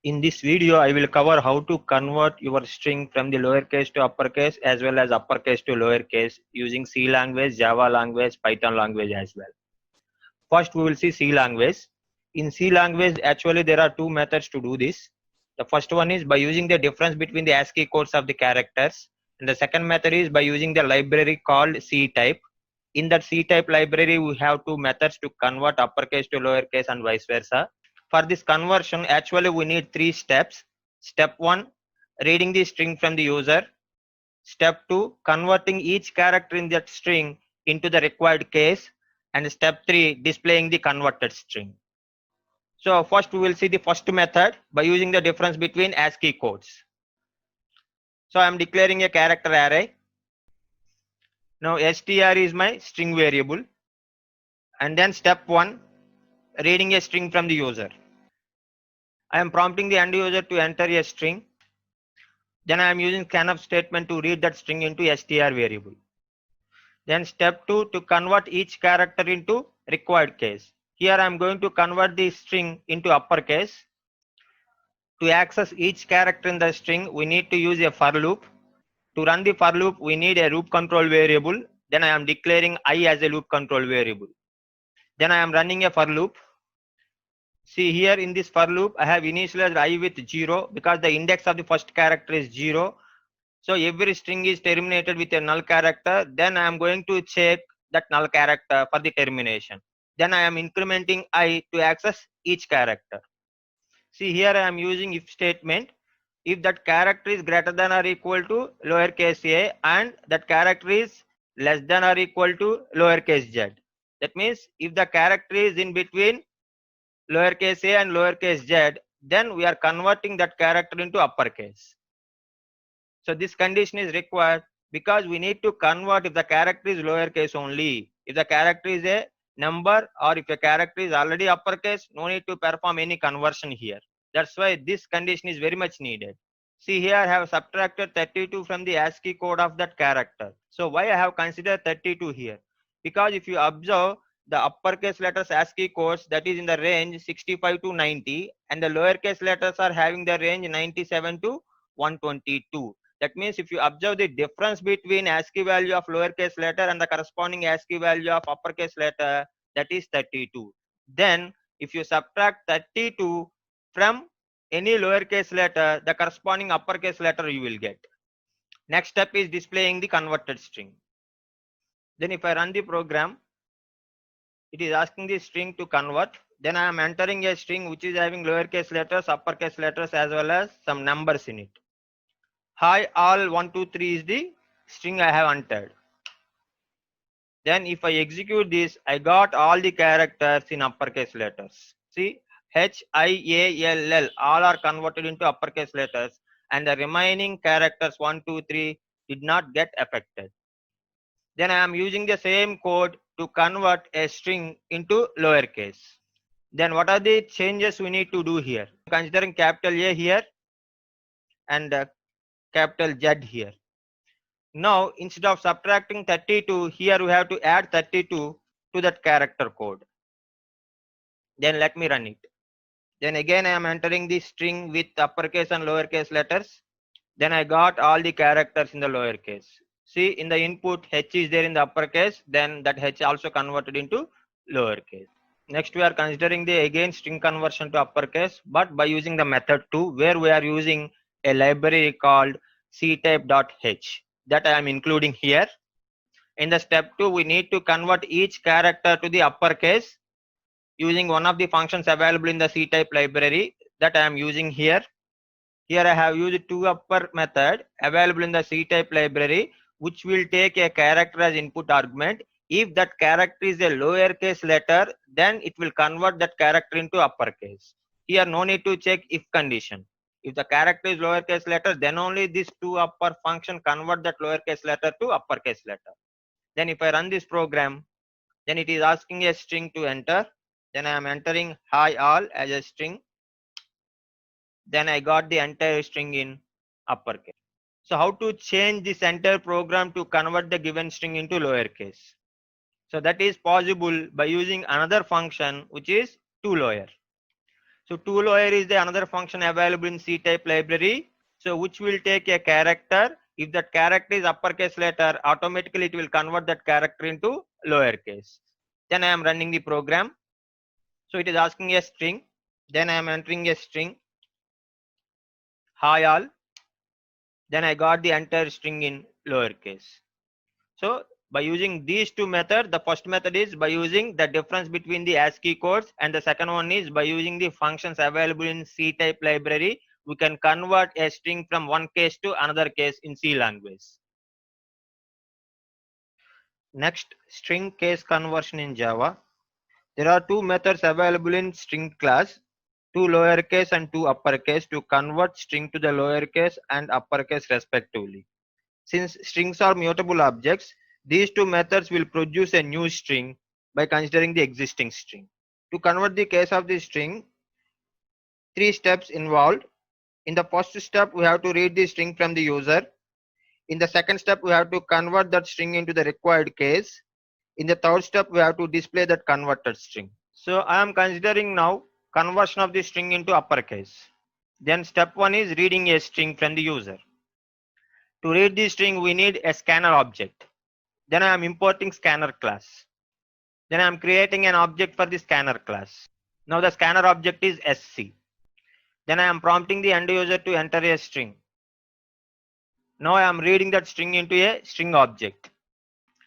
In this video, I will cover how to convert your string from the lowercase to uppercase as well as uppercase to lowercase using C language, Java language, Python language as well. First, we will see C language. In C language, actually there are two methods to do this. The first one is by using the difference between the ASCII codes of the characters. And the second method is by using the library called C type. In that C type library, we have two methods to convert uppercase to lowercase and vice versa. For this conversion, actually we need three steps. Step 1, reading the string from the user. Step 2, converting each character in that string into the required case. And step 3, displaying the converted string. So first we will see the first method by using the difference between ASCII codes. So I am declaring a character array. Now str is my string variable. And then step 1, reading a string from the user. I am prompting the end user to enter a string. Then I am using scanf statement to read that string into str variable. Then step 2, to convert each character into required case. Here I am going to convert the string into uppercase. To access each character in the string, we need to use a for loop. To run the for loop, we need a loop control variable. Then I am declaring I as a loop control variable. Then I am running a for loop. See here in this for loop, I have initialized I with 0 because the index of the first character is 0. So every string is terminated with a null character. Then I am going to check that null character for the termination. Then I am incrementing I to access each character. See here I am using if statement. If that character is greater than or equal to lowercase a and that character is less than or equal to lowercase z. That means if the character is in between lowercase a and lowercase z, then we are converting that character into uppercase. So this condition is required because we need to convert if the character is lowercase only. If the character is a number or if a character is already uppercase, no need to perform any conversion here. That's why this condition is very much needed. See here I have subtracted 32 from the ASCII code of that character. So why I have considered 32 here? Because if you observe the uppercase letters ASCII codes, that is in the range 65 to 90, and the lowercase letters are having the range 97 to 122. That means if you observe the difference between ASCII value of lowercase letter and the corresponding ASCII value of uppercase letter, that is 32. Then if you subtract 32 from any lowercase letter, the corresponding uppercase letter you will get. Next step is displaying the converted string. Then if I run the program, it is asking the string to convert. Then I am entering a string which is having lowercase letters, uppercase letters as well as some numbers in it. Hi all 123 is the string I have entered. Then if I execute this, I got all the characters in uppercase letters. See, HIALL all are converted into uppercase letters and the remaining characters 1, 2, 3 did not get affected. Then I am using the same code to convert a string into lowercase. Then what are the changes we need to do here? Considering capital A here and capital Z here. Now instead of subtracting 32, here we have to add 32 to that character code. Then let me run it. Then again I am entering the string with uppercase and lowercase letters. Then I got all the characters in the lowercase. See in the input H is there in the uppercase, then that H also converted into lowercase. Next we are considering the again string conversion to uppercase, but by using the method 2 where we are using a library called ctype.h that I am including here. In the step 2 we need to convert each character to the uppercase using one of the functions available in the ctype library that I am using here. Here I have used toUpper method available in the ctype library which will take a character as input argument. If that character is a lowercase letter, then it will convert that character into uppercase. Here no need to check if condition. If the character is lowercase letter, then only this toUpper function convert that lowercase letter to uppercase letter. Then if I run this program, then it is asking a string to enter. Then I am entering hi all as a string. Then I got the entire string in uppercase. So how to change this entire program to convert the given string into lowercase? So that is possible by using another function which is toLower. So toLower is the another function available in C-type library. So which will take a character. If that character is uppercase letter, automatically it will convert that character into lowercase. Then I am running the program. So it is asking a string. Then I am entering a string. Hi all. Then I got the entire string in lowercase. So by using these two methods, the first method is by using the difference between the ASCII codes, and the second one is by using the functions available in C-type library, we can convert a string from one case to another case in C language. Next, string case conversion in Java. There are two methods available in string class, two lowercase and two uppercase, to convert string to the lowercase and uppercase respectively. Since strings are mutable objects, these two methods will produce a new string by considering the existing string. To convert the case of the string, three steps involved. In the first step, we have to read the string from the user. In the second step, we have to convert that string into the required case. In the third step, we have to display that converted string. So I am considering now conversion of the string into uppercase. Then step 1 is reading a string from the user. To read the string, we need a scanner object. Then I am importing scanner class. Then I am creating an object for the scanner class. Now the scanner object is SC. Then I am prompting the end user to enter a string. Now I am reading that string into a string object.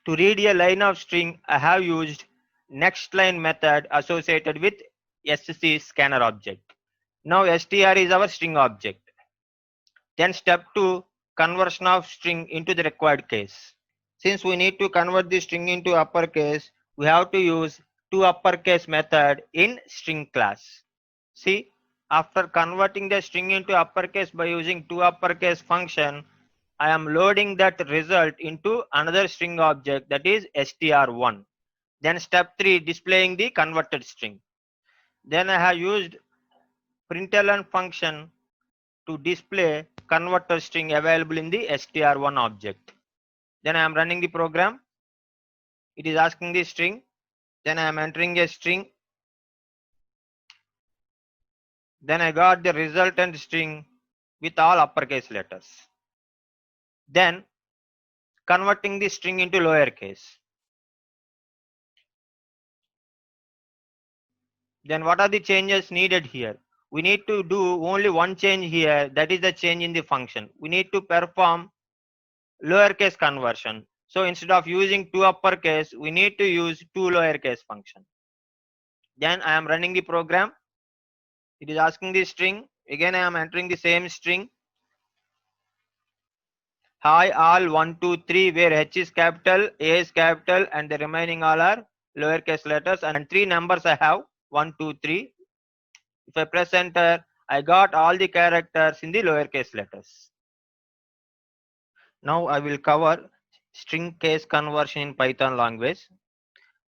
To read a line of string, I have used next line method associated with SC scanner object. Now str is our string object. Then step 2, conversion of string into the required case. Since we need to convert the string into uppercase, we have to use toUpperCase method in string class. See, after converting the string into uppercase by using toUpperCase function, I am loading that result into another string object, that is str1. Then step 3, displaying the converted string. Then I have used println function to display converted string available in the str1 object. Then I am running the program. It is asking the string. Then I am entering a string. Then I got the resultant string with all uppercase letters. Then converting the string into lowercase. Then what are the changes needed here? We need to do only one change here, that is the change in the function. We need to perform lowercase conversion. So instead of using toUpperCase, we need to use toLowerCase function. Then I am running the program. It is asking the string. Again I am entering the same string. Hi all 1, 2, 3, where H is capital, A is capital, and the remaining all are lowercase letters, and 3 numbers I have, 1, 2, 3. If I press enter, I got all the characters in the lowercase letters. Now I will cover string case conversion in Python language.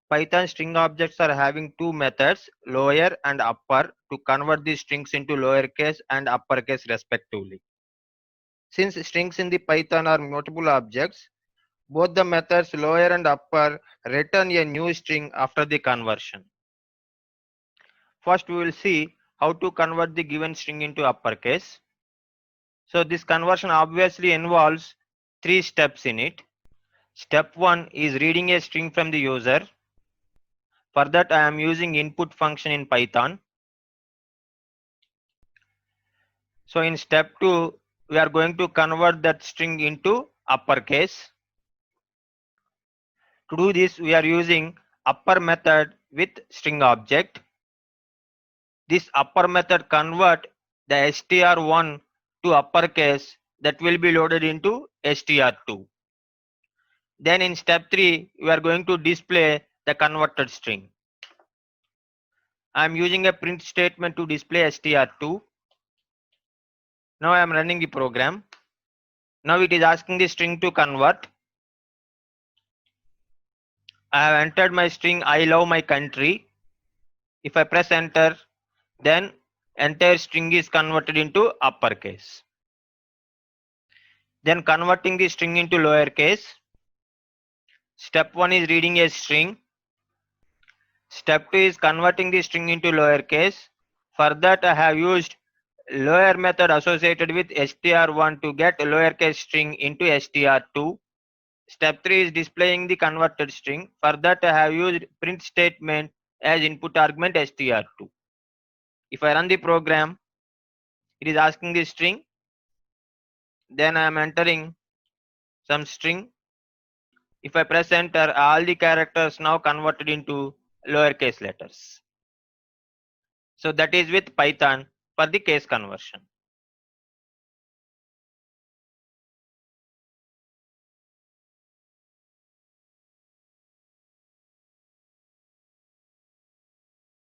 Python string objects are having two methods, lower and upper, to convert the strings into lowercase and uppercase respectively. Since strings in the Python are mutable objects, both the methods lower and upper return a new string after the conversion. First we will see how to convert the given string into uppercase. So this conversion obviously involves 3 steps in it. Step 1 is reading a string from the user. For that I am using input function in Python. So in step 2, we are going to convert that string into uppercase. To do this, we are using upper method with string object. This upper method convert the str1 to uppercase that will be loaded into str2. Then in step 3, we are going to display the converted string. I am using a print statement to display str2. Now I am running the program. Now it is asking the string to convert. I have entered my string I love my country. If I press enter, then entire string is converted into uppercase. Then converting the string into lowercase. Step 1 is reading a string. Step 2 is converting the string into lowercase. For that, I have used lower method associated with str1 to get lowercase string into str2. Step 3 is displaying the converted string. For that, I have used print statement as input argument str2. If I run the program, it is asking the string. Then I am entering some string. If I press enter, all the characters now converted into lowercase letters. So that is with Python for the case conversion.